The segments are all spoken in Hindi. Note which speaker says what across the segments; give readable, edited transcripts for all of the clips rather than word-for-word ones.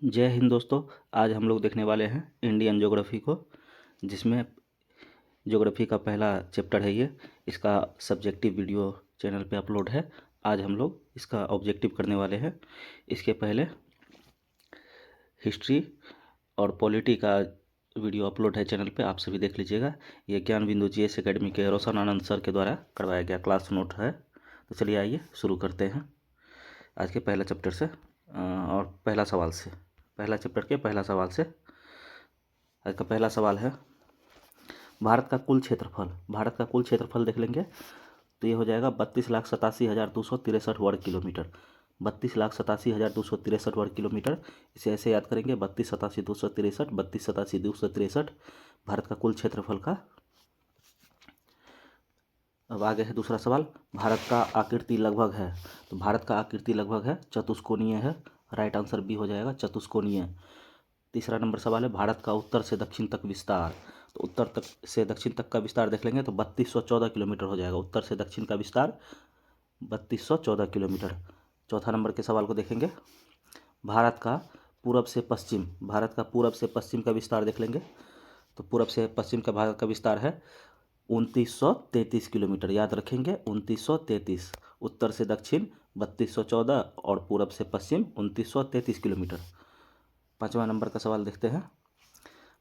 Speaker 1: जय हिंद दोस्तों। आज हम लोग देखने वाले हैं इंडियन ज्योग्राफी को, जिसमें ज्योग्राफी का पहला चैप्टर है ये। इसका सब्जेक्टिव वीडियो चैनल पे अपलोड है। आज हम लोग इसका ऑब्जेक्टिव करने वाले हैं। इसके पहले हिस्ट्री और पॉलिटी का वीडियो अपलोड है चैनल पे, आप सभी देख लीजिएगा। ये ज्ञान बिंदु जीएस एकेडमी के रोशन आनंद सर के द्वारा करवाया गया क्लास नोट है। तो चलिए आइए शुरू करते हैं आज के पहला चैप्टर से और पहला सवाल से। पहला चैप्टर के पहला सवाल से आज का पहला सवाल है, भारत का कुल क्षेत्रफल। भारत का कुल क्षेत्रफल देख लेंगे तो ये हो जाएगा 32,87,263 वर्ग किलोमीटर। 32,87,263 वर्ग किलोमीटर। इसे ऐसे याद करेंगे, 32,87,263, 32,87,263 भारत का कुल क्षेत्रफल का। अब आगे है दूसरा सवाल, भारत का आकृति लगभग है। तो भारत का आकृति लगभग है चतुष्कोणीय है। राइट आंसर बी हो जाएगा, चतुष्कोणीय। तीसरा नंबर सवाल है, भारत का उत्तर से दक्षिण तक विस्तार। तो उत्तर तक से दक्षिण तक का विस्तार देख लेंगे तो 3214 किलोमीटर हो जाएगा। उत्तर से दक्षिण का विस्तार 3214 किलोमीटर। चौथा नंबर के सवाल को देखेंगे, भारत का पूरब से पश्चिम। भारत का पूरब से पश्चिम का विस्तार देख लेंगे तो पूरब से पश्चिम का भारत का विस्तार है 2933 किलोमीटर। याद रखेंगे 2933। उत्तर से दक्षिण 3214 और पूरब से पश्चिम 2933 किलोमीटर। पाँचवा नंबर का सवाल देखते हैं,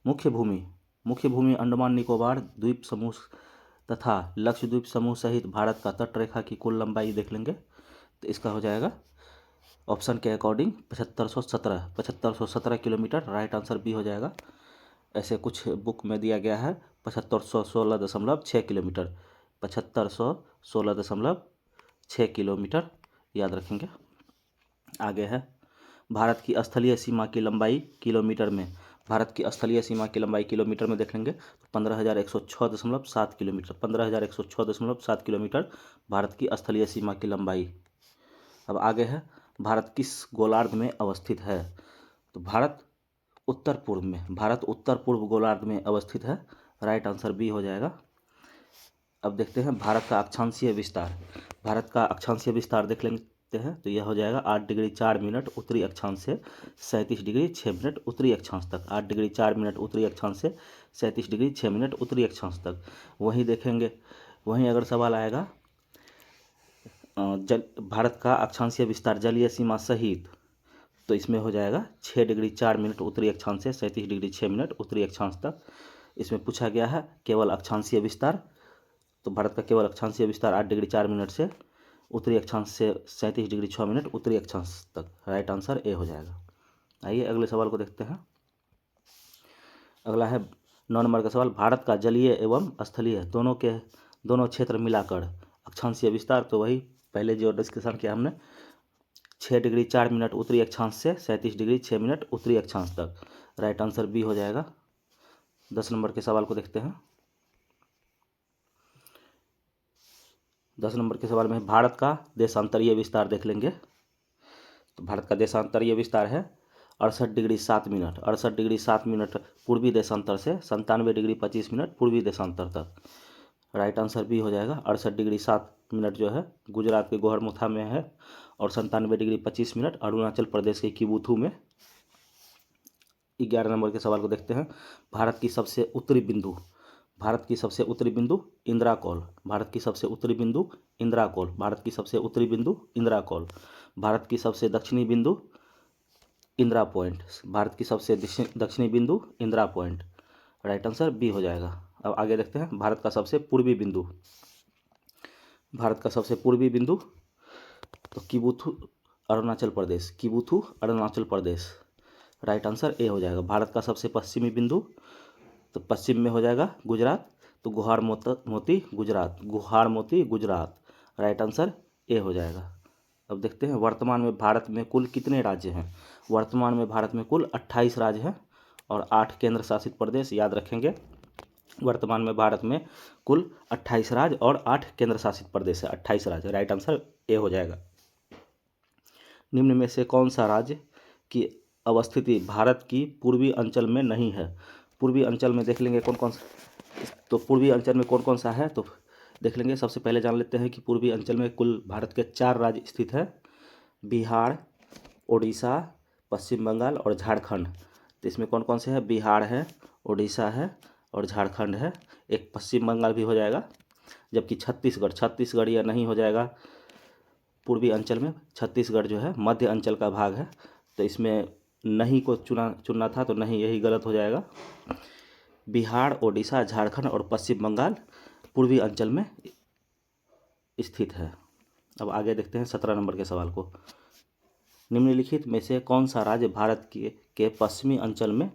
Speaker 1: मुख्य भूमि अंडमान निकोबार द्वीप समूह तथा लक्षद्वीप समूह सहित भारत का तटरेखा की कुल लंबाई देख लेंगे तो इसका हो जाएगा ऑप्शन के according 7517 kilometre. Right answer B हो जाएगा। ऐसे कुछ बुक में दिया गया है 7516.6 किलोमीटर, 7516.6 किलोमीटर याद रखेंगे। आगे है, भारत की स्थलीय सीमा की लंबाई किलोमीटर में। भारत की स्थलीय सीमा की लंबाई किलोमीटर में देख लेंगे तो 15,106.7 किलोमीटर। 15,106.7 किलोमीटर भारत की स्थलीय सीमा की लंबाई। अब आगे है, भारत किस गोलार्ध में अवस्थित है। तो भारत उत्तर पूर्व में, भारत उत्तर पूर्व गोलार्ध में अवस्थित है। राइट आंसर बी हो जाएगा। अब देखते हैं भारत का अक्षांशीय विस्तार। भारत का अक्षांशीय विस्तार देख लेते हैं तो यह हो जाएगा 8 डिग्री 4 मिनट उत्तरी अक्षांश से 37 डिग्री 6 मिनट उत्तरी अक्षांश तक। 8 डिग्री 4 मिनट उत्तरी अक्षांश से 37 डिग्री 6 मिनट उत्तरी अक्षांश तक। वहीं देखेंगे, वहीं अगर सवाल आएगा भारत का अक्षांशीय विस्तार जलीय सीमा सहित, तो इसमें हो जाएगा 6 डिग्री 4 मिनट उत्तरी अक्षांश से 37 डिग्री 6 मिनट उत्तरी अक्षांश तक। इसमें पूछा गया है केवल अक्षांशीय विस्तार, तो भारत का केवल अक्षांशीय विस्तार 8 डिग्री 4 मिनट से उत्तरी अक्षांश से 37 डिग्री 6 मिनट उत्तरी अक्षांश तक। राइट आंसर ए हो जाएगा। आइए अगले सवाल को देखते हैं। अगला है 9 नंबर का सवाल, भारत का जलीय एवं स्थलीय दोनों क्षेत्र मिलाकर अक्षांशीय विस्तार, तो वही पहले जो डिस्कशन किया हमने, 6 डिग्री 4 मिनट उत्तरी अक्षांश से 37 डिग्री 6 मिनट उत्तरी अक्षांश तक। राइट आंसर बी हो जाएगा। 10 नंबर के सवाल को देखते हैं। 10 नंबर के सवाल में भारत का देशांतरीय विस्तार देख लेंगे तो भारत का देशांतरीय विस्तार है 68 डिग्री 7 मिनट। 68 डिग्री 7 मिनट पूर्वी देशांतर से 97 डिग्री 25 मिनट पूर्वी देशांतर तक। राइट आंसर बी हो जाएगा। 68 डिग्री 7 मिनट जो है गुजरात के गोहरमुथा में है और 97 डिग्री 25 मिनट अरुणाचल प्रदेश के किबुथु में। 11 नंबर के सवाल को देखते हैं, भारत की सबसे उत्तरी बिंदु। भारत की सबसे उत्तरी बिंदु इंदिराकोल। भारत की सबसे उत्तरी बिंदु इंदिराकोल। भारत की सबसे उत्तरी बिंदु इंदिराकोल। भारत की सबसे दक्षिणी बिंदु इंदिरा पॉइंट। भारत की सबसे दक्षिणी बिंदु Indira point. Right answer B हो जाएगा। अब आगे देखते हैं, भारत का सबसे पूर्वी बिंदु। भारत का सबसे पूर्वी बिंदु तो किबुथु Arunachal Pradesh. किबुथु Arunachal Pradesh. Right answer A हो जाएगा। भारत का सबसे पश्चिमी बिंदु तो पश्चिम में हो जाएगा गुजरात, तो गुहार मोती गुजरात। गुहार मोती गुजरात। राइट आंसर ए हो जाएगा। अब देखते हैं, वर्तमान में भारत में कुल कितने राज्य हैं। वर्तमान में भारत में कुल 28 राज्य हैं और 8 केंद्र शासित प्रदेश। याद रखेंगे, वर्तमान में भारत में कुल 28 राज्य और 8 केंद्र शासित प्रदेश है। 28 राज्य। राइट आंसर ए हो जाएगा। निम्न में से कौन सा राज्य की अवस्थिति भारत की पूर्वी अंचल में नहीं है। पूर्वी अंचल में देख लेंगे कौन कौन सा, तो पूर्वी अंचल में कौन कौन सा है तो देख लेंगे। सबसे पहले जान लेते हैं कि पूर्वी अंचल में कुल भारत के 4 राज्य स्थित हैं, बिहार, उड़ीसा, पश्चिम बंगाल और झारखंड। तो इसमें कौन कौन से है? बिहार है, उड़ीसा है और झारखंड है। एक पश्चिम बंगाल भी हो जाएगा। जबकि छत्तीसगढ़ यह नहीं हो जाएगा पूर्वी अंचल में। छत्तीसगढ़ जो है मध्य अंचल का भाग है, तो इसमें नहीं को चुनना था, तो नहीं यही गलत हो जाएगा। बिहार, ओडिशा, झारखंड और पश्चिम बंगाल पूर्वी अंचल में स्थित है। अब आगे देखते हैं 17 नंबर के सवाल को। निम्नलिखित में से कौन सा राज्य भारत के पश्चिमी अंचल में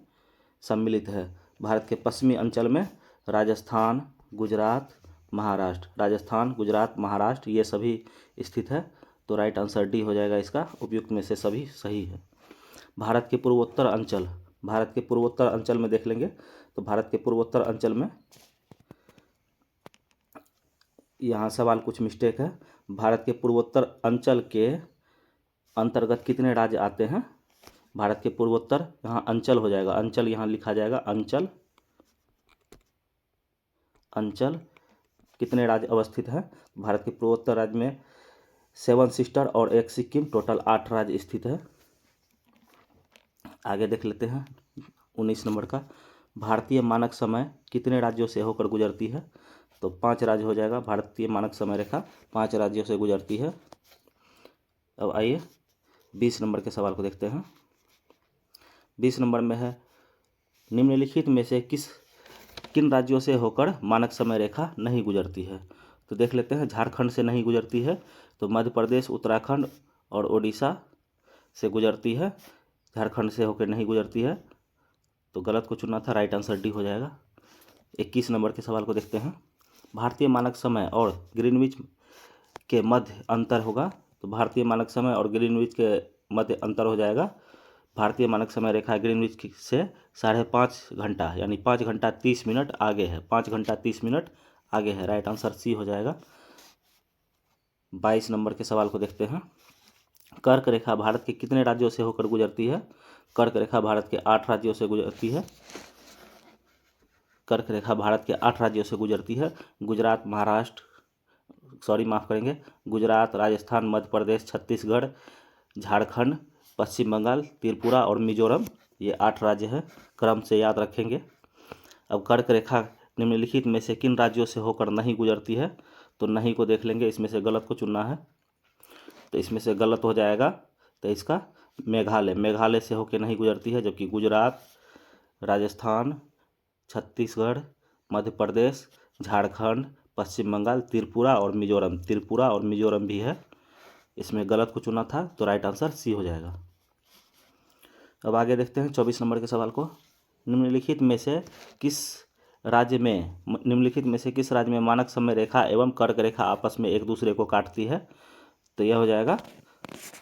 Speaker 1: सम्मिलित है? भारत के पश्चिमी अंचल में राजस्थान, गुजरात, महाराष्ट्र। राजस्थान, गुजरात, महाराष्ट्र ये सभी स्थित है। तो राइट आंसर डी हो जाएगा इसका। उपयुक्त में से सभी सही है। भारत के पूर्वोत्तर अंचल, भारत के पूर्वोत्तर अंचल में देख लेंगे तो भारत के पूर्वोत्तर अंचल में यहाँ सवाल कुछ मिस्टेक है। भारत के पूर्वोत्तर अंचल के अंतर्गत कितने राज्य आते हैं? भारत के पूर्वोत्तर, यहाँ अंचल हो जाएगा, अंचल यहाँ लिखा जाएगा अंचल। अंचल कितने राज्य अवस्थित हैं? भारत के पूर्वोत्तर राज्य में 7 सिस्टर और एक सिक्किम, टोटल 8 राज्य स्थित है। आगे देख लेते हैं 19 नंबर का। भारतीय मानक समय कितने राज्यों से होकर गुजरती है? तो 5 राज्य हो जाएगा। भारतीय मानक समय रेखा 5 राज्यों से गुजरती है। अब आइए 20 नंबर के सवाल को देखते हैं। 20 नंबर में है, निम्नलिखित में से किन राज्यों से होकर मानक समय रेखा नहीं गुजरती है? तो देख लेते हैं। झारखंड से नहीं गुजरती है, तो मध्य प्रदेश, उत्तराखंड और उड़ीसा से गुजरती है। झारखंड से होकर नहीं गुजरती है, तो गलत को चुनना था। राइट आंसर डी हो जाएगा। 21 नंबर के सवाल को देखते हैं। भारतीय मानक समय और ग्रीनविच के मध्य अंतर होगा। तो भारतीय मानक समय और ग्रीनविच के मध्य अंतर हो जाएगा। भारतीय मानक समय रेखा ग्रीनविच से 5.5 घंटा यानी 5 घंटा 30 मिनट आगे है। 5 घंटा 30 मिनट आगे है। राइट आंसर सी हो जाएगा। 22 नंबर के सवाल को देखते हैं। कर्क रेखा भारत के कितने राज्यों से होकर गुजरती है? कर्क रेखा भारत के 8 राज्यों से गुजरती है। कर्क रेखा भारत के 8 राज्यों से गुजरती है। गुजरात, गुजरात, राजस्थान, मध्य प्रदेश, छत्तीसगढ़, झारखंड, पश्चिम बंगाल, त्रिपुरा और मिजोरम, ये 8 राज्य हैं। क्रम से याद रखेंगे। अब कर्क रेखा निम्नलिखित में से किन राज्यों से होकर नहीं गुजरती है? तो नहीं को देख लेंगे, इसमें से गलत को चुनना है। तो इसमें से गलत हो जाएगा, तो इसका मेघालय से होकर नहीं गुजरती है। जबकि गुजरात, राजस्थान, छत्तीसगढ़, मध्य प्रदेश, झारखंड, पश्चिम बंगाल, त्रिपुरा और मिजोरम भी है। इसमें गलत को चुना था, तो राइट आंसर सी हो जाएगा। अब आगे देखते हैं 24 नंबर के सवाल को। निम्नलिखित में से किस राज्य में मानक समय रेखा एवं कर्क रेखा आपस में एक दूसरे को काटती है? तो यह हो जाएगा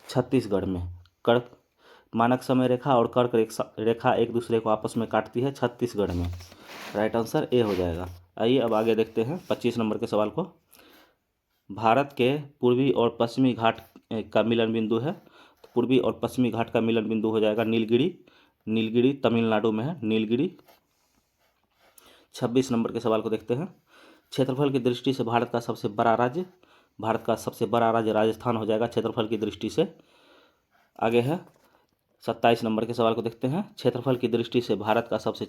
Speaker 1: छत्तीसगढ़ में। कर्क मानक समय रेखा और कर्क रेखा एक दूसरे को आपस में काटती है छत्तीसगढ़ में। राइट आंसर ए हो जाएगा। आइए अब आगे देखते हैं 25 नंबर के सवाल को। भारत के पूर्वी और पश्चिमी घाट का मिलन बिंदु है। तो पूर्वी और पश्चिमी घाट का मिलन बिंदु हो जाएगा नीलगिरी तमिलनाडु में है नीलगिरी। 26 नंबर के सवाल को देखते हैं। क्षेत्रफल की दृष्टि से भारत का सबसे बड़ा राज्य राजस्थान हो जाएगा क्षेत्रफल की दृष्टि से। आगे है 27 नंबर के सवाल को देखते हैं। क्षेत्रफल की दृष्टि से भारत का सबसे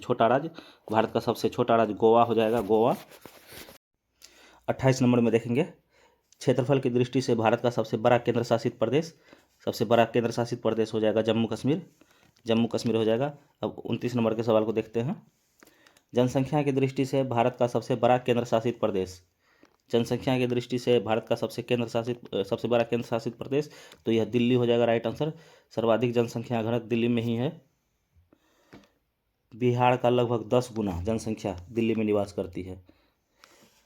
Speaker 1: छोटा राज्य गोवा हो जाएगा, गोवा। 28 नंबर में देखेंगे। क्षेत्रफल की दृष्टि से भारत का सबसे बड़ा केंद्र शासित प्रदेश हो जाएगा जम्मू कश्मीर हो जाएगा। अब 29 नंबर के सवाल को देखते हैं। जनसंख्या की दृष्टि से भारत का सबसे बड़ा केंद्र शासित प्रदेश, सबसे बड़ा केंद्र शासित प्रदेश, तो यह दिल्ली हो जाएगा। Right answer. सर्वाधिक जनसंख्या घनत्व दिल्ली में ही है। बिहार का लगभग 10 गुना जनसंख्या दिल्ली में निवास करती है।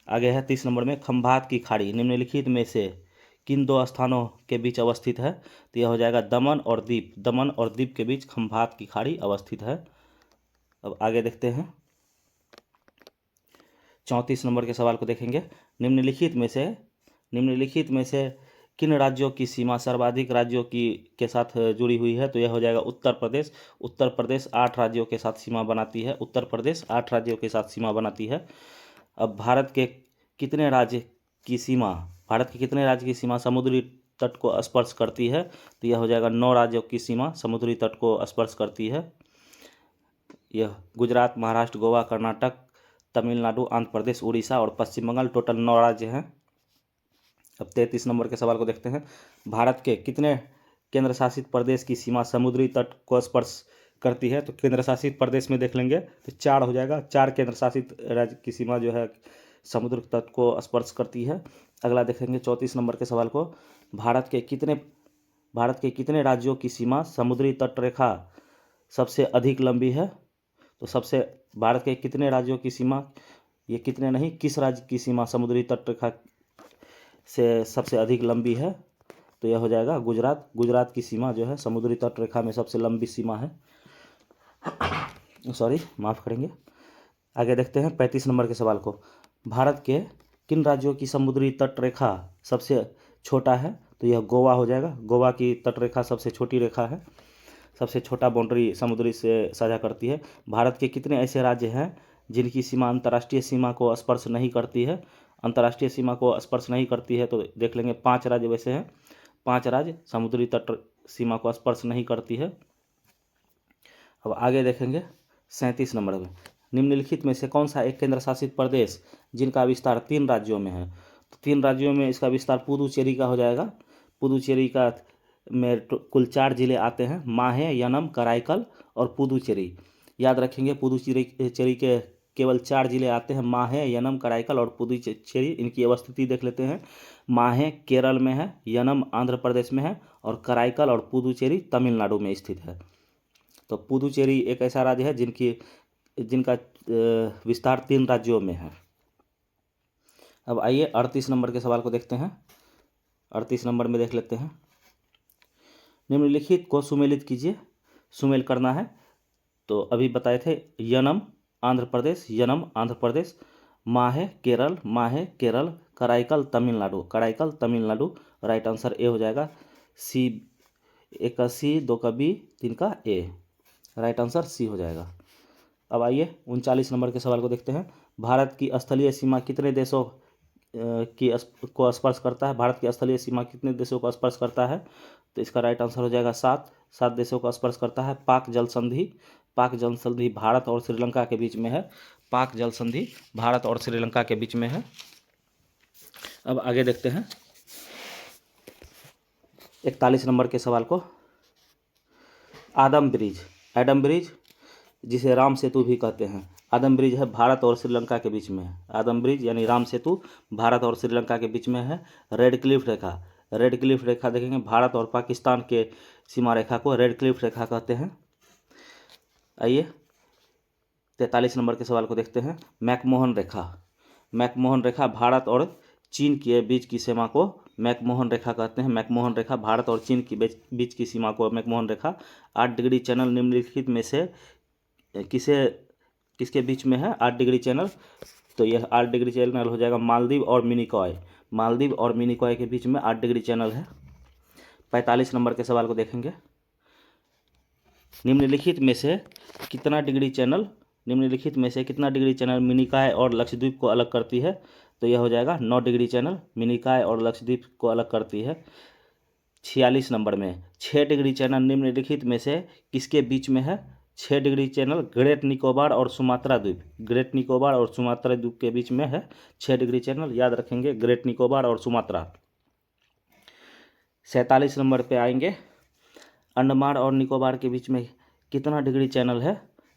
Speaker 1: आगे है 30 नंबर में। खंभात की खाड़ी निम्नलिखित में से किन 2 स्थानों के बीच अवस्थित है? तो यह हो जाएगा दमन और दीप के बीच खंभात की खाड़ी अवस्थित है। अब आगे देखते हैं 34 नंबर के सवाल को देखेंगे। निम्नलिखित में से किन राज्यों की सीमा सर्वाधिक राज्यों के साथ जुड़ी हुई है? तो यह हो जाएगा उत्तर प्रदेश 8 राज्यों के साथ सीमा बनाती है। अब भारत के कितने राज्य की सीमा समुद्री तट को स्पर्श करती है, तो यह हो जाएगा 9 राज्यों की सीमा समुद्री तट को स्पर्श करती है। यह गुजरात, महाराष्ट्र, गोवा, कर्नाटक, तमिलनाडु, आंध्र प्रदेश, उड़ीसा और पश्चिम बंगाल, टोटल 9 राज्य हैं। अब 33 नंबर के सवाल को देखते हैं। भारत के कितने केंद्र शासित प्रदेश की सीमा समुद्री तट को स्पर्श करती है? तो केंद्र शासित प्रदेश में देख लेंगे तो 4 हो जाएगा। 4 केंद्र शासित राज्य की सीमा जो है समुद्र तट को स्पर्श करती है। अगला देखेंगे 34 नंबर के सवाल को। भारत के कितने राज्यों की सीमा समुद्री तट रेखा सबसे अधिक लंबी है? तो भारत के कितने राज्यों की सीमा, ये कितने नहीं, किस राज्य की सीमा समुद्री तट रेखा से सबसे अधिक लंबी है? तो यह हो जाएगा गुजरात। गुजरात की सीमा जो है समुद्री तट रेखा में सबसे लंबी सीमा है। सॉरी, माफ़ करेंगे। आगे देखते हैं 35 नंबर के सवाल को। भारत के किन राज्यों की समुद्री तट रेखा सबसे छोटा है? तो यह गोवा हो जाएगा। गोवा की तट रेखा सबसे छोटी रेखा है, सबसे छोटा बाउंड्री समुद्री से साझा करती है। भारत के कितने ऐसे राज्य हैं जिनकी सीमा अंतर्राष्ट्रीय सीमा को स्पर्श नहीं करती है? अंतर्राष्ट्रीय सीमा को स्पर्श नहीं करती है तो देख लेंगे 5 राज्य वैसे हैं। 5 राज्य समुद्री तट सीमा को स्पर्श नहीं करती है। अब आगे देखेंगे 37 नंबर में। निम्नलिखित में से कौन सा एक केंद्र शासित प्रदेश जिनका विस्तार 3 राज्यों में है? तो 3 राज्यों में इसका विस्तार पुदुचेरी का हो जाएगा। पुदुचेरी का में कुल 4 जिले आते हैं, माहे, यनम, कराईकल और पुदुचेरी। याद रखेंगे पुदुचेरी के केवल 4 जिले आते हैं, माहे, यनम, कराईकल और पुदुचेरी। इनकी अवस्थिति देख लेते हैं। माहे केरल में है, यनम आंध्र प्रदेश में है और कराईकल और पुदुचेरी तमिलनाडु में स्थित है। तो पुदुचेरी एक ऐसा राज्य है जिनका विस्तार 3 राज्यों में है। अब आइए 38 नंबर के सवाल को देखते हैं। 38 नंबर में देख लेते हैं। निम्नलिखित को सुमेलित कीजिए। सुमेल करना है। तो अभी बताए थे यनम आंध्र प्रदेश, यनम आंध्र प्रदेश, माहे Kerala, Karaikal Tamil Nadu. Right answer A हो जाएगा। सी, एक का सी, 2 का बी, 3 का ए। राइट आंसर सी हो जाएगा। अब आइए 39 नंबर के सवाल को देखते हैं। भारत की स्थलीय सीमा कितने देशों को स्पर्श करता है? भारत की स्थलीय सीमा कितने देशों को स्पर्श करता है? तो इसका राइट आंसर हो जाएगा 7 देशों को स्पर्श करता है। पाक जल संधि भारत और श्रीलंका के बीच में है। पाक जल संधि भारत और श्रीलंका के बीच में है। अब आगे देखते हैं 41 नंबर के सवाल को। एडम ब्रिज जिसे राम सेतु भी कहते हैं, एडम ब्रिज है भारत और श्रीलंका के बीच में है। एडम ब्रिज यानी राम सेतु भारत और श्रीलंका के बीच में है। रेड क्लिफ रेखा देखेंगे, भारत और पाकिस्तान के सीमा रेखा को रेड क्लिफ रेखा कहते हैं। आइए 43 नंबर के सवाल को देखते हैं। मैकमोहन रेखा भारत और चीन के बीच की सीमा को मैकमोहन रेखा कहते हैं। मैकमोहन रेखा भारत और चीन के बीच की सीमा को मैकमोहन रेखा। 8 डिग्री चैनल निम्नलिखित में से किसके बीच में है 8 डिग्री चैनल? तो यह 8 डिग्री चैनल हो जाएगा मालदीव और मिनिकॉय के बीच में 8 डिग्री चैनल है। 45 नंबर के सवाल को देखेंगे। निम्नलिखित में से कितना डिग्री चैनल मिनिकॉय और लक्षद्वीप को अलग करती है? तो यह हो जाएगा 9 डिग्री चैनल मिनिकॉय और लक्षद्वीप को अलग करती है। 46 नंबर में 6 डिग्री चैनल निम्नलिखित में से किसके बीच में है? 6 डिग्री चैनल ग्रेट निकोबार और सुमात्रा द्वीप के बीच में है 6 डिग्री चैनल। याद रखेंगे ग्रेट निकोबार और सुमात्रा। 47 नंबर पे आएंगे। अंडमान और निकोबार के बीच में कितना डिग्री चैनल है?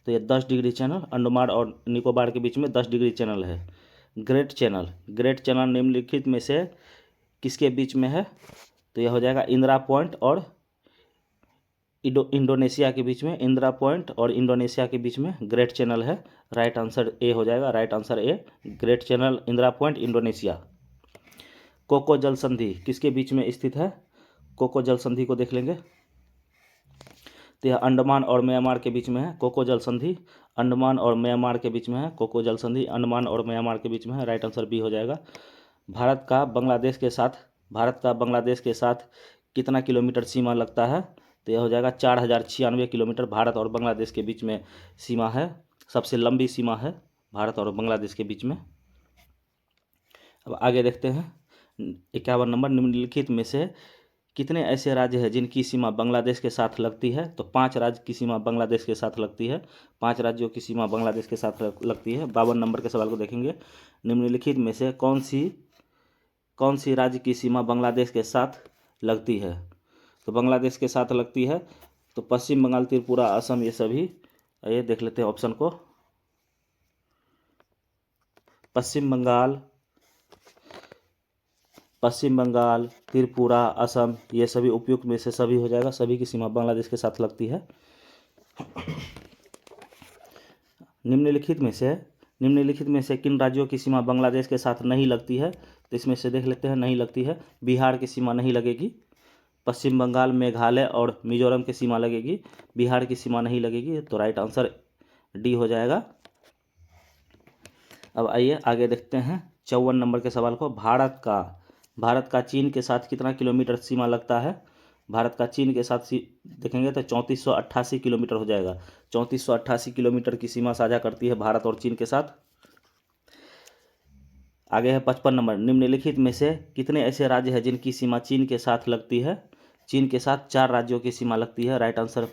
Speaker 1: तो ये 10 डिग्री चैनल अंडमान और निकोबार के बीच में 10 डिग्री चैनल है। ग्रेट चैनल निम्नलिखित में से किसके बीच में है? तो यह हो जाएगा इंदिरा पॉइंट और इंडोनेशिया के बीच में ग्रेट चैनल है। राइट आंसर ए हो जाएगा। Right answer A, great channel, Indira point, Indonesia. Coco जल संधि किसके बीच में स्थित है? कोको जल संधि को देख लेंगे। तो यह अंडमान और म्यांमार के बीच में है। कोको जल संधि अंडमान और म्यांमार के बीच में है। राइट आंसर बी हो जाएगा। भारत का बांग्लादेश के साथ कितना किलोमीटर सीमा लगता है? तो यह हो जाएगा 4096 किलोमीटर भारत और बांग्लादेश के बीच में सीमा है। सबसे लंबी सीमा है भारत और बांग्लादेश के बीच में। अब आगे देखते हैं 51 नंबर। निम्नलिखित में से कितने ऐसे राज्य हैं जिनकी सीमा बांग्लादेश के साथ लगती है? तो 5 राज्य की सीमा बांग्लादेश के साथ लगती है। 5 राज्यों की सीमा बांग्लादेश के साथ लगती है। 52 नंबर के सवाल को देखेंगे। निम्नलिखित में से कौन सी राज्य की सीमा बांग्लादेश के साथ लगती है? तो बांग्लादेश के साथ लगती है तो पश्चिम बंगाल, त्रिपुरा, असम, ये सभी। ये देख लेते हैं ऑप्शन को। पश्चिम बंगाल, त्रिपुरा, असम, ये सभी उपयुक्त में से सभी हो जाएगा। सभी की सीमा बांग्लादेश के साथ लगती है। निम्नलिखित में से किन राज्यों की सीमा बांग्लादेश के साथ नहीं लगती है? तो इसमें से देख लेते हैं। नहीं लगती है, बिहार की सीमा नहीं लगेगी, पश्चिम बंगाल, मेघालय और मिजोरम की सीमा लगेगी, बिहार की सीमा नहीं लगेगी। तो राइट आंसर डी हो जाएगा। अब आइए आगे देखते हैं 54 नंबर के सवाल को। भारत का चीन के साथ कितना किलोमीटर सीमा लगता है? भारत का चीन के साथ देखेंगे तो 3488 किलोमीटर हो जाएगा। 3488 किलोमीटर की सीमा साझा करती है भारत और चीन के साथ। आगे है 55 नंबर। निम्नलिखित में से कितने ऐसे राज्य हैं जिनकी सीमा चीन के साथ लगती है? चीन के साथ 4 राज्यों की सीमा लगती है। राइट आंसर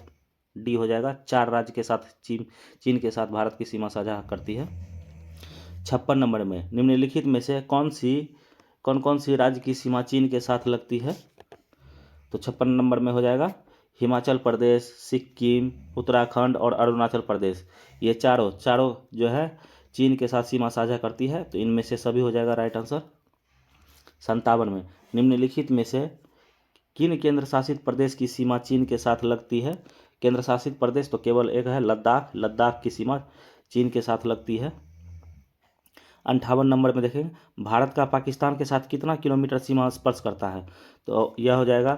Speaker 1: डी हो जाएगा। 4 राज्य के साथ चीन के साथ भारत की सीमा साझा करती है। 56 नंबर में निम्नलिखित में से कौन सी राज्य की सीमा चीन के साथ लगती है? तो 56 नंबर में हो जाएगा हिमाचल प्रदेश, सिक्किम, उत्तराखंड और अरुणाचल प्रदेश। ये चारों जो है चीन के साथ सीमा साझा करती है। तो इनमें से सभी हो जाएगा राइट आंसर। 57 में निम्नलिखित में से किन केंद्र शासित प्रदेश की सीमा चीन के साथ लगती है? केंद्र शासित प्रदेश तो केवल एक है, लद्दाख की सीमा चीन के साथ लगती है। 58 नंबर में देखें, भारत का पाकिस्तान के साथ कितना किलोमीटर सीमा स्पर्श करता है? तो यह हो जाएगा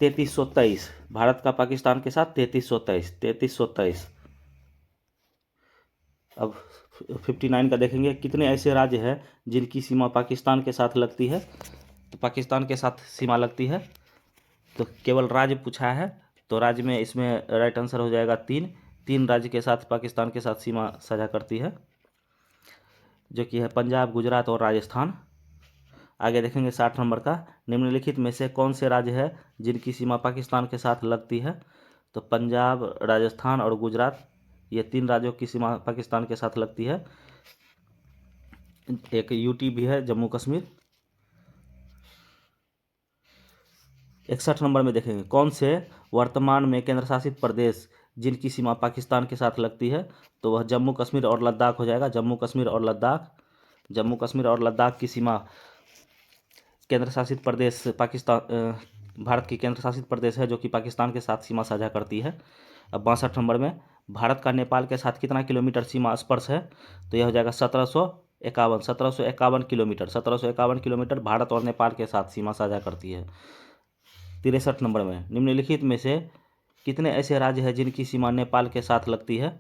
Speaker 1: 3323। भारत का पाकिस्तान के साथ 3323। अब 59 का देखेंगे, कितने ऐसे राज्य हैं जिनकी सीमा पाकिस्तान के साथ लगती है? तो पाकिस्तान के साथ सीमा लगती है तो केवल राज्य पूछा है, तो राज्य में इसमें राइट आंसर हो जाएगा 3 राज्य के साथ पाकिस्तान के साथ सीमा साझा करती है, जो कि है पंजाब, गुजरात और राजस्थान। आगे देखेंगे 60 नंबर का। निम्नलिखित में से कौन से राज्य है जिनकी सीमा पाकिस्तान के साथ लगती है? तो पंजाब, राजस्थान और गुजरात, ये 3 राज्यों की सीमा पाकिस्तान के साथ लगती है। एक यूटी भी है, जम्मू कश्मीर। 61 नंबर में देखेंगे, कौन से वर्तमान में केंद्र शासित प्रदेश जिनकी सीमा पाकिस्तान के साथ लगती है? तो वह जम्मू कश्मीर और लद्दाख हो जाएगा। जम्मू कश्मीर और लद्दाख की सीमा केंद्र शासित प्रदेश भारत की केंद्र शासित प्रदेश है, जो कि पाकिस्तान के साथ सीमा साझा करती है। अब 62 नंबर में, भारत का नेपाल के साथ कितना किलोमीटर सीमा स्पर्श है? तो यह हो जाएगा 1751 किलोमीटर। 1751 किलोमीटर भारत और नेपाल के साथ सीमा साझा करती है। 63 नंबर में, निम्नलिखित में से कितने ऐसे राज्य हैं जिनकी सीमा नेपाल के साथ लगती है?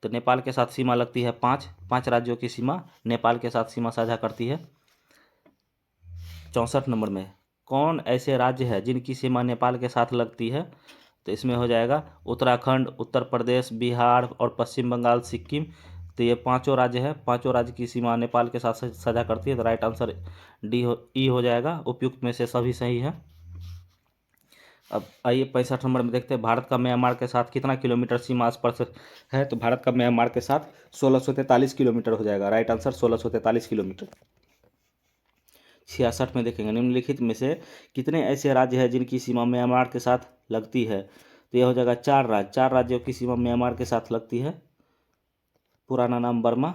Speaker 1: तो नेपाल के साथ सीमा लगती है 5 राज्यों की सीमा नेपाल के साथ सीमा साझा करती है। 64 नंबर में, कौन ऐसे राज्य है जिनकी सीमा नेपाल के साथ लगती है? तो इसमें हो जाएगा उत्तराखंड, उत्तर प्रदेश, बिहार और पश्चिम बंगाल, सिक्किम। तो ये 5 राज्य है, 5 राज्य की सीमा नेपाल के साथ साझा करती है। तो राइट आंसर ई हो जाएगा। उपयुक्त में से सभी सही है। अब आइए 65 नंबर में देखते हैं, भारत का म्यांमार के साथ कितना किलोमीटर सीमा स्पर्श है? तो भारत का म्यांमार के साथ 1643 किलोमीटर हो जाएगा। Right answer 1643 kilometre. 66 में देखेंगे, निम्नलिखित में से कितने ऐसे राज्य हैं जिनकी सीमा म्यांमार के साथ लगती है? तो यह हो जाएगा 4 राज्यों की सीमा म्यांमार के साथ लगती है। पुराना नाम बर्मा।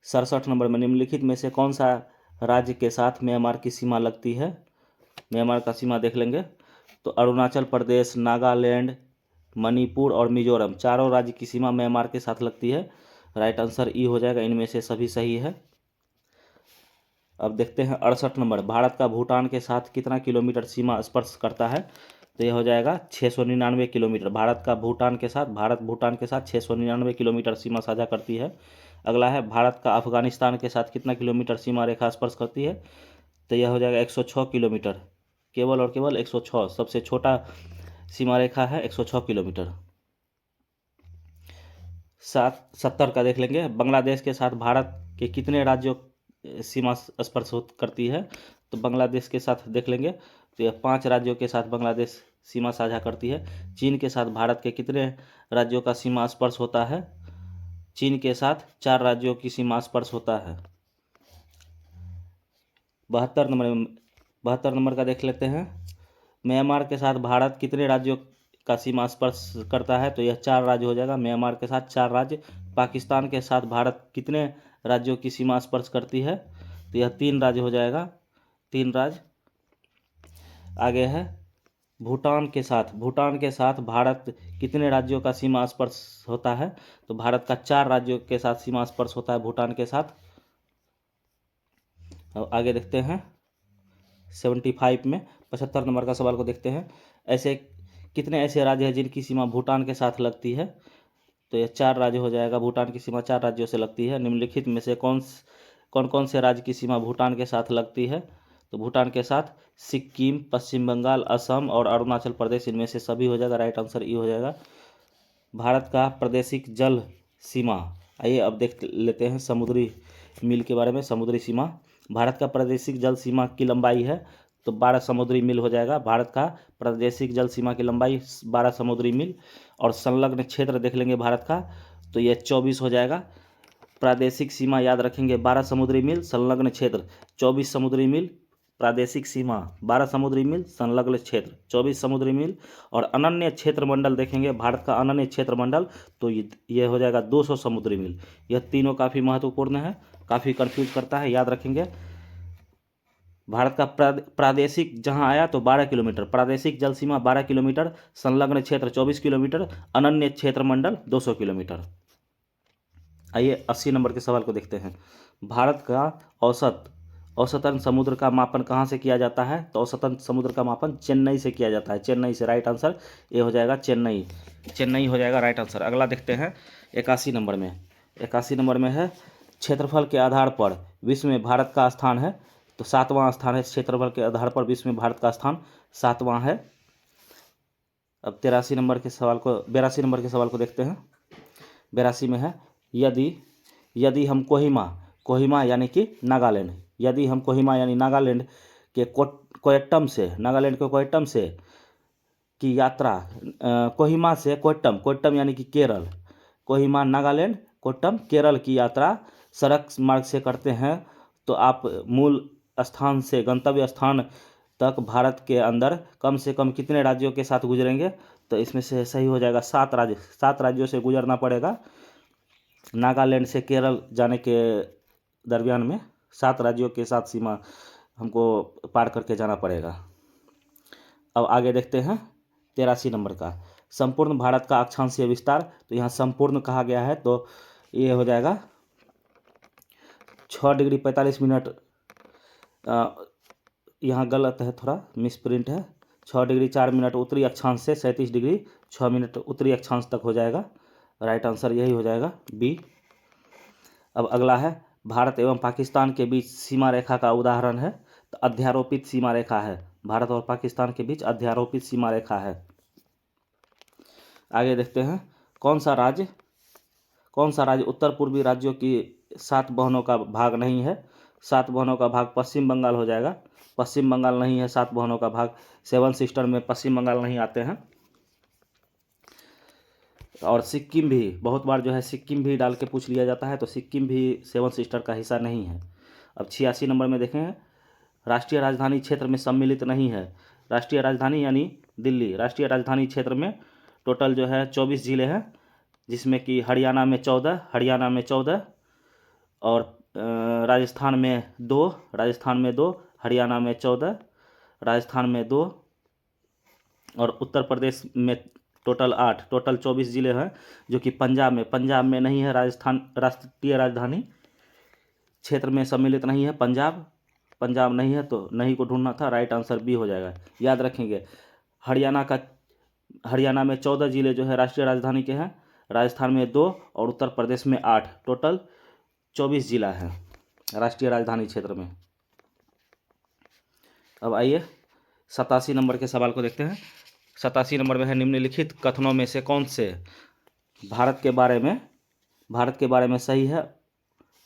Speaker 1: 67 नंबर में, निम्नलिखित में से कौन सा राज्य के साथ म्यांमार की सीमा लगती है? म्यांमार का सीमा देख लेंगे तो अरुणाचल प्रदेश, नागालैंड, मणिपुर और मिजोरम, चारों राज्य की सीमा म्यांमार के साथ लगती है। राइट आंसर ई हो जाएगा। इनमें से सभी सही है। अब देखते हैं 68 नंबर, भारत का भूटान के साथ कितना किलोमीटर सीमा स्पर्श करता है? तो यह हो जाएगा 699 किलोमीटर। भारत भूटान के साथ 699 किलोमीटर सीमा साझा करती है। अगला है, भारत का अफगानिस्तान के साथ कितना किलोमीटर सीमा रेखा स्पर्श करती है? तो यह हो जाएगा 106 किलोमीटर। केवल और केवल 106, सबसे छोटा सीमा रेखा है 106 किलोमीटर। 70 का देख लेंगे, बांग्लादेश के साथ भारत के कितने राज्यों सीमा स्पर्श करती है? तो बांग्लादेश के साथ देख लेंगे, तो यह 5 राज्यों के साथ बांग्लादेश सीमा साझा करती है। चीन के साथ भारत के कितने राज्यों का सीमा स्पर्श होता है? चीन के साथ 4 राज्यों की सीमा स्पर्श होता है। 72 नंबर का देख लेते हैं। म्यांमार के साथ भारत कितने राज्यों का सीमा स्पर्श करता है? तो यह 4 राज्य हो जाएगा। म्यांमार के साथ 4 राज्य। पाकिस्तान के साथ भारत कितने राज्यों की सीमा स्पर्श करती है? तो यह 3 राज्य हो जाएगा, 3 राज्य। आगे है भूटान के साथ भारत कितने राज्यों का सीमा स्पर्श होता है? तो भारत का 4 राज्यों के साथ सीमा स्पर्श होता है भूटान के साथ। अब आगे देखते हैं 75 में 75 नंबर का सवाल को देखते हैं। ऐसे कितने ऐसे राज्य हैं जिनकी सीमा भूटान के साथ लगती है? तो यह 4 राज्य हो जाएगा। भूटान की सीमा 4 राज्यों से लगती है। निम्नलिखित में से कौन कौन से राज्य की सीमा भूटान के साथ लगती है? तो भूटान के साथ सिक्किम, पश्चिम बंगाल, असम और अरुणाचल प्रदेश, इनमें से सभी हो जाएगा। राइट आंसर ई हो जाएगा। भारत का प्रादेशिक जल सीमा, आइए अब देख लेते हैं समुद्री मील के बारे में। समुद्री सीमा, भारत का प्रादेशिक जल सीमा की लंबाई है तो 12 समुद्री मील हो जाएगा। भारत का प्रादेशिक जल सीमा की लंबाई 12 समुद्री मील। और संलग्न क्षेत्र देख लेंगे भारत का, तो यह 24 हो जाएगा। प्रादेशिक सीमा याद रखेंगे 12 समुद्री मील, संलग्न क्षेत्र 24 समुद्री मील। प्रादेशिक सीमा 12 समुद्री मील, संलग्न क्षेत्र 24 समुद्री मील। और अनन्य क्षेत्र मंडल देखेंगे भारत का अनन्य क्षेत्र मंडल, तो ये हो जाएगा 200 समुद्री मील। यह तीनों काफ़ी महत्वपूर्ण है, काफ़ी कंफ्यूज करता है, याद रखेंगे। भारत का प्रादेशिक जहां आया तो 12 किलोमीटर, प्रादेशिक जल सीमा 12 किलोमीटर, संलग्न क्षेत्र 24 किलोमीटर, अनन्य क्षेत्र मंडल 200 किलोमीटर। आइए 80 नंबर के सवाल को देखते हैं। भारत का औसतन समुद्र का मापन कहाँ से किया जाता है? तो औसतन समुद्र का मापन चेन्नई से किया जाता है। चेन्नई से, राइट आंसर ये हो जाएगा चेन्नई। चेन्नई हो जाएगा राइट आंसर। अगला देखते हैं 81 नंबर में। 81 नंबर में है क्षेत्रफल के आधार पर विश्व में भारत का स्थान है, तो 7वां स्थान है। क्षेत्रफल के आधार पर विश्व में भारत का स्थान 7वां है। अब 82 नंबर के सवाल को 82 नंबर के सवाल को देखते हैं। 82 में है यदि हम कोहिमा यानी कि नागालैंड, यदि हम कोहिमा यानी नागालैंड के कोयट्टम से की यात्रा, कोहिमा से कोयट्टम यानी कि केरल, कोहिमा नागालैंड, कोयट्टम केरल की यात्रा सड़क मार्ग से करते हैं तो आप मूल स्थान से गंतव्य स्थान तक भारत के अंदर कम से कम कितने राज्यों के साथ गुजरेंगे? तो इसमें से सही हो जाएगा 7 राज्य। 7 राज्यों से गुजरना पड़ेगा। नागालैंड से केरल जाने के दरमियान में 7 राज्यों के साथ सीमा हमको पार करके जाना पड़ेगा। अब आगे देखते हैं 83 नंबर का, संपूर्ण भारत का अक्षांशीय विस्तार। तो यहाँ संपूर्ण कहा गया है, तो ये हो जाएगा 6 डिग्री 45 मिनट। यहाँ गलत है, थोड़ा मिसप्रिंट है। 6 डिग्री 4 मिनट उत्तरी अक्षांश से 37 डिग्री 6 मिनट उत्तरी अक्षांश तक हो जाएगा। राइट आंसर यही हो जाएगा बी। अब अगला है भारत एवं पाकिस्तान के बीच सीमा रेखा का उदाहरण है, तो अध्यारोपित सीमा रेखा है। भारत और पाकिस्तान के बीच अध्यारोपित सीमा रेखा है। आगे देखते हैं कौन सा राज्य उत्तर पूर्वी राज्यों की 7 बहनों का भाग नहीं है? 7 बहनों का भाग पश्चिम बंगाल हो जाएगा। पश्चिम बंगाल नहीं है 7 बहनों का भाग। 7 सिस्टर में पश्चिम बंगाल नहीं आते हैं। और सिक्किम भी बहुत बार जो है सिक्किम भी डाल के पूछ लिया जाता है, तो सिक्किम भी 7 सिस्टर का हिस्सा नहीं है। अब 86 नंबर में देखें, राष्ट्रीय राजधानी क्षेत्र में सम्मिलित नहीं है। राष्ट्रीय राजधानी यानी दिल्ली, राष्ट्रीय राजधानी क्षेत्र में टोटल जो है 24 जिले हैं, जिसमें कि हरियाणा में 14 और राजस्थान में 2, हरियाणा में 14, राजस्थान में 2 और उत्तर प्रदेश में टोटल 8, टोटल 24 जिले हैं, जो कि पंजाब में नहीं है। राजस्थान राष्ट्रीय राजधानी क्षेत्र में सम्मिलित नहीं है। पंजाब नहीं है, तो नहीं को ढूंढना था। राइट आंसर बी हो जाएगा। याद रखेंगे हरियाणा में 14 जिले जो है राष्ट्रीय राजधानी के हैं, राजस्थान में 2 और उत्तर प्रदेश में 8, टोटल 24 जिला है राष्ट्रीय राजधानी क्षेत्र में। अब आइए 87 नंबर के सवाल को देखते हैं। 87 नंबर में है निम्नलिखित कथनों में से कौन से भारत के बारे में सही है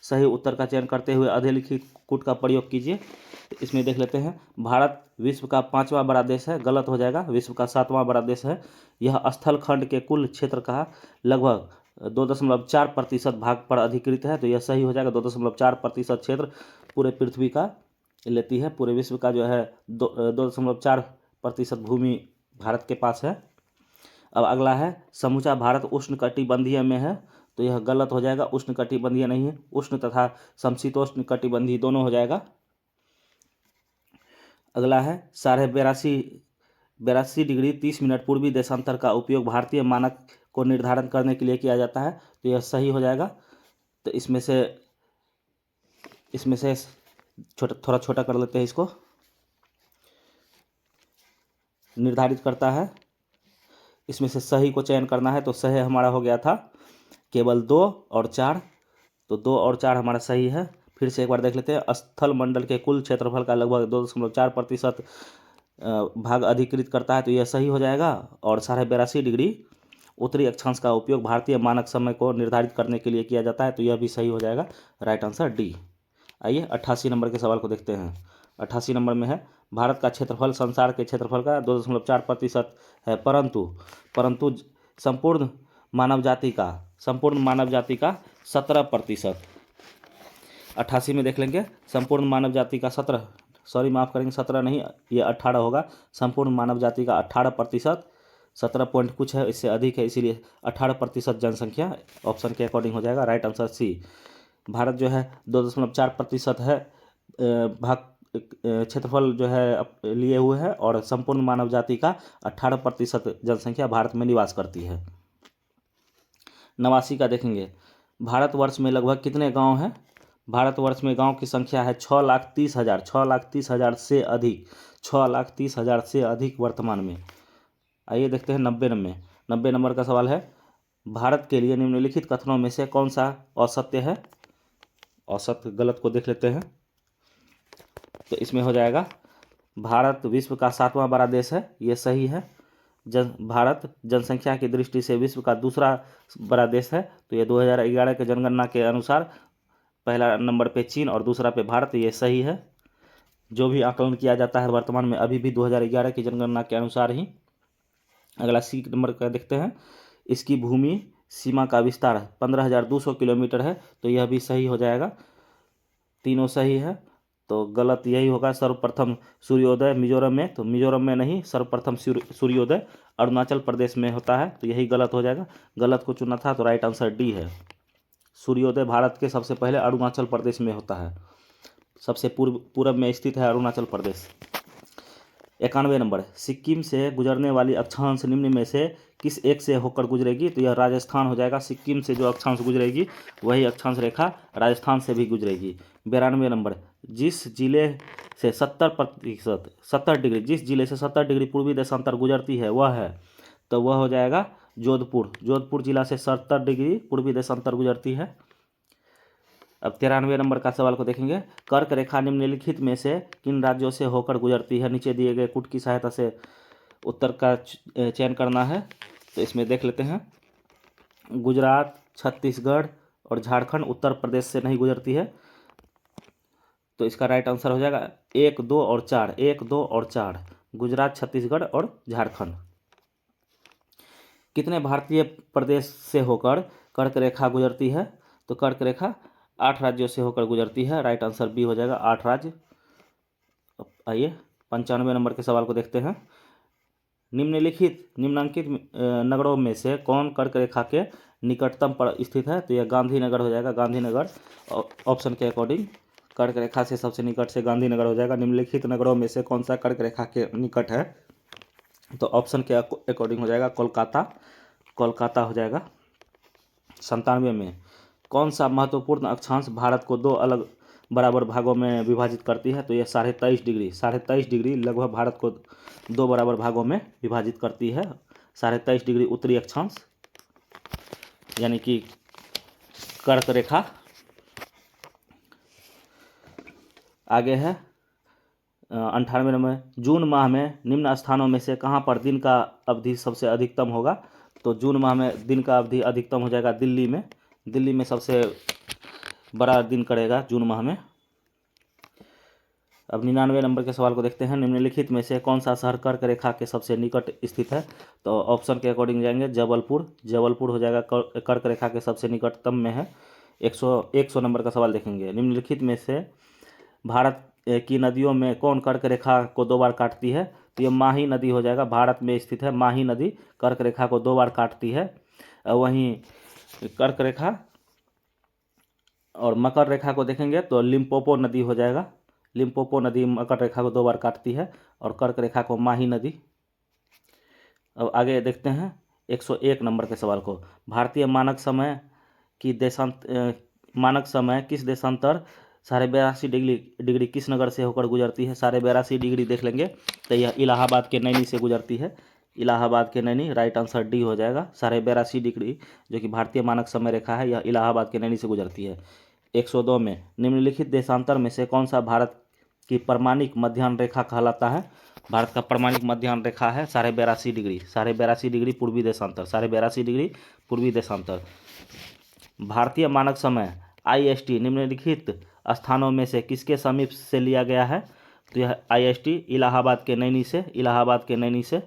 Speaker 1: सही उत्तर का चयन करते हुए अधिलिखित कूट का प्रयोग कीजिए। इसमें देख लेते हैं, भारत विश्व का 5वां बड़ा देश है, गलत हो जाएगा, विश्व का 7वां बड़ा देश है। यह स्थल खंड के कुल क्षेत्र का लगभग 2.4% भाग पर अधिकृत है, तो यह सही हो जाएगा। 2.4% क्षेत्र पूरे पृथ्वी का लेती है, पूरे विश्व का जो है 2.4% भूमि भारत के पास है। अब अगला है, समूचा भारत उष्णकटिबंधीय में है, तो यह गलत हो जाएगा, उष्णकटिबंधीय नहीं है, उष्ण तथा समशीतोष्ण कटिबंधीय दोनों हो जाएगा। अगला है, 82.30 डिग्री 30 मिनट पूर्वी देशांतर का उपयोग भारतीय मानक को निर्धारण करने के लिए किया जाता है, तो यह सही हो जाएगा। तो इसमें से थोड़ा छोटा कर लेते हैं, इसको निर्धारित करता है, इसमें से सही को चयन करना है। तो सही हमारा हो गया था केवल 2 और 4, तो 2 और 4 हमारा सही है। फिर से एक बार देख लेते हैं, स्थल मंडल के कुल क्षेत्रफल का लगभग 2.4% भाग अधिकृत करता है, तो यह सही हो जाएगा। और 82.5 डिग्री उत्तरी अक्षांश का उपयोग भारतीय मानक समय को निर्धारित करने के लिए किया जाता है, तो यह भी सही हो जाएगा, राइट आंसर डी। आइए 88 नंबर के सवाल को देखते हैं। 88 नंबर में है, भारत का क्षेत्रफल संसार के क्षेत्रफल का 2.4% है, परंतु संपूर्ण मानव जाति का 17%। 88 में देख लेंगे, संपूर्ण मानव जाति का 17 नहीं, ये 18 होगा। संपूर्ण मानव जाति का 18%, 17 पॉइंट कुछ है, इससे अधिक है, इसीलिए 18% जनसंख्या ऑप्शन के अकॉर्डिंग हो जाएगा, राइट आंसर सी। भारत जो है 2.4% है भाग क्षेत्रफल जो है लिए हुए है, और संपूर्ण मानव जाति का 18% जनसंख्या भारत में निवास करती है। 89 का देखेंगे, भारतवर्ष में लगभग कितने गांव हैं? भारतवर्ष में गांव की संख्या है 6,30,000, 6,30,000 से अधिक, 6,30,000 से अधिक वर्तमान में। आइए देखते हैं 90 नंबर का सवाल है, भारत के लिए निम्नलिखित कथनों में से कौन सा असत्य है? औसत गलत को देख लेते हैं, तो इसमें हो जाएगा, भारत विश्व का 7वां बड़ा देश है, ये सही है। भारत जनसंख्या की दृष्टि से विश्व का दूसरा बड़ा देश है, तो ये 2011 के जनगणना के अनुसार पहला नंबर पे चीन और दूसरा पे भारत, ये सही है। जो भी आकलन किया जाता है वर्तमान में अभी भी 2011 की जनगणना के अनुसार ही। अगला सी नंबर का देखते हैं, इसकी भूमि सीमा का विस्तार 15,200 किलोमीटर है, तो यह भी सही हो जाएगा, तीनों सही है। तो गलत यही होगा, सर्वप्रथम सूर्योदय मिजोरम में, तो मिजोरम में नहीं, सर्वप्रथम सूर्योदय अरुणाचल प्रदेश में होता है, तो यही गलत हो जाएगा, गलत को चुना था, तो राइट आंसर डी है। सूर्योदय भारत के सबसे पहले अरुणाचल प्रदेश में होता है, सबसे पूर्व में स्थित है अरुणाचल प्रदेश। 91 नंबर, सिक्किम से गुजरने वाली अक्षांश निम्न में से किस एक से होकर गुजरेगी? तो यह राजस्थान हो जाएगा, सिक्किम से जो अक्षांश गुजरेगी वही अक्षांश रेखा राजस्थान से भी गुजरेगी। 92 नंबर, जिस जिले से 70 डिग्री, जिस जिले से 70 डिग्री पूर्वी देशांतर गुजरती है वह है, तो वह हो जाएगा जोधपुर जिला से 70 डिग्री पूर्वी देशांतर गुजरती है। अब 93 नंबर का सवाल को देखेंगे, कर्क रेखा निम्नलिखित में से किन राज्यों से होकर गुजरती है? नीचे दिए गए कूट की सहायता से उत्तर का चयन करना है, तो इसमें देख लेते हैं, गुजरात, छत्तीसगढ़ और झारखंड उत्तर प्रदेश से नहीं गुजरती है, तो इसका राइट आंसर हो जाएगा 1, 2 और 4, 1, 2 और 4, गुजरात, छत्तीसगढ़ और झारखंड। कितने भारतीय प्रदेश से होकर कर्क रेखा गुजरती है? तो कर्क रेखा 8 राज्यों से होकर गुजरती है, राइट आंसर बी हो जाएगा, 8 राज्य। आइए 95 नंबर के सवाल को देखते हैं, निम्नांकित नगरों में से कौन कर्क रेखा के निकटतम पर स्थित है? तो यह गांधीनगर हो जाएगा, गांधीनगर ऑप्शन के अकॉर्डिंग कर्क रेखा से सबसे निकट से गांधीनगर हो जाएगा। निम्नलिखित नगरों में से कौन सा कर्क रेखा के निकट है? तो ऑप्शन के अकॉर्डिंग हो जाएगा कोलकाता हो जाएगा। 97 में कौन सा महत्वपूर्ण अक्षांश भारत को 2 अलग बराबर भागों में विभाजित करती है? तो यह 23.5 डिग्री लगभग भारत को 2 बराबर भागों में विभाजित करती है। 23.5 डिग्री उत्तरी अक्षांश यानी कि कर्क रेखा। आगे है 98 में, जून माह में निम्न स्थानों में से कहाँ पर दिन का अवधि सबसे अधिकतम होगा? तो जून माह में दिन का अवधि अधिकतम हो जाएगा दिल्ली में सबसे बड़ा दिन करेगा जून माह में। अब 99 नंबर के सवाल को देखते हैं। निम्नलिखित में से कौन सा शहर कर्क रेखा के सबसे निकट स्थित है? तो ऑप्शन के अकॉर्डिंग जाएंगे जबलपुर। जबलपुर हो जाएगा कर्क रेखा के सबसे निकटतम में है। 100 नंबर का सवाल देखेंगे। निम्नलिखित में से भारत की नदियों में कौन कर्क रेखा को 2 बार काटती है? तो ये माही नदी हो जाएगा, भारत में स्थित है माही नदी कर्क रेखा को 2 बार काटती है। वहीं कर्क रेखा और मकर रेखा को देखेंगे तो लिम्पोपो नदी हो जाएगा। लिम्पोपो नदी मकर रेखा को 2 बार काटती है और कर्क रेखा को माही नदी। अब आगे देखते हैं 101 नंबर के सवाल को। भारतीय मानक समय की मानक समय किस देशांतर 82.5 डिग्री किस नगर से होकर गुजरती है? 82.5 डिग्री देख लेंगे तो यह इलाहाबाद के नैनी से गुजरती है। इलाहाबाद के नैनी, राइट आंसर डी हो जाएगा। 82.5 डिग्री जो कि भारतीय मानक समय रेखा है, यह इलाहाबाद के नैनी से गुजरती है। 102 में निम्नलिखित देशांतर में से कौन सा भारत की प्रमाणिक मध्याह्न रेखा कहलाता है? भारत का प्रमाणिक मध्याह्न रेखा है 82.5 डिग्री। 82.5 डिग्री पूर्वी देशांतर, 82.5 डिग्री पूर्वी देशांतर। भारतीय मानक समय IST निम्नलिखित स्थानों में से किसके समीप से लिया गया है? तो यह IST इलाहाबाद के नैनी से, इलाहाबाद के नैनी से।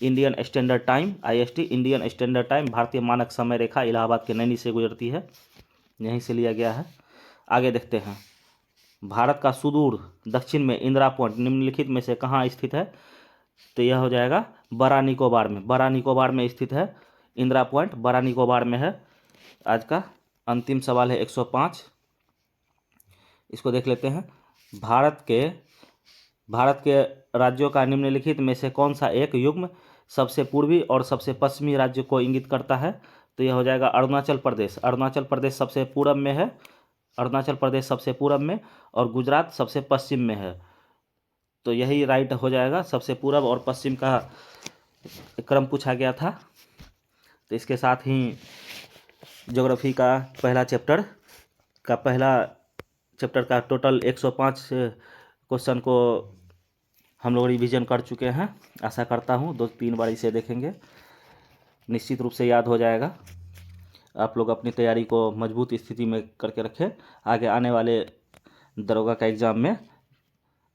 Speaker 1: Indian standard time, IST Indian standard time, भारतीय मानक समय रेखा इलाहाबाद के नैनी से गुजरती है, यहीं से लिया गया है। आगे देखते हैं। भारत का सुदूर दक्षिण में इंदिरा पॉइंट निम्नलिखित में से कहाँ स्थित है? तो यह हो जाएगा बड़ा निकोबार में। बड़ा निकोबार में स्थित है इंदिरा पॉइंट, बड़ा निकोबार में है। आज का अंतिम सवाल है 105, इसको देख लेते हैं। भारत के राज्यों का निम्नलिखित में से कौन सा एक युग्म सबसे पूर्वी और सबसे पश्चिमी राज्य को इंगित करता है? तो यह हो जाएगा अरुणाचल प्रदेश। अरुणाचल प्रदेश सबसे पूरब में है, अरुणाचल प्रदेश सबसे पूरब में, और गुजरात सबसे पश्चिम में है। तो यही राइट हो जाएगा, सबसे पूरब और पश्चिम का क्रम पूछा गया था। तो इसके साथ ही ज्योग्राफी का पहला चैप्टर का टोटल 105 क्वेश्चन को हम लोग रिवीजन कर चुके हैं। आशा करता हूँ 2-3 बार इसे देखेंगे, निश्चित रूप से याद हो जाएगा। आप लोग अपनी तैयारी को मजबूत स्थिति में करके रखें। आगे आने वाले दरोगा का एग्ज़ाम में,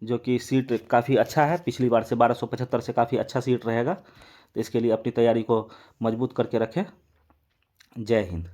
Speaker 1: जो कि सीट काफ़ी अच्छा है, पिछली बार से 1275 से काफ़ी अच्छा सीट रहेगा, तो इसके लिए अपनी तैयारी को मजबूत करके रखें। जय हिंद।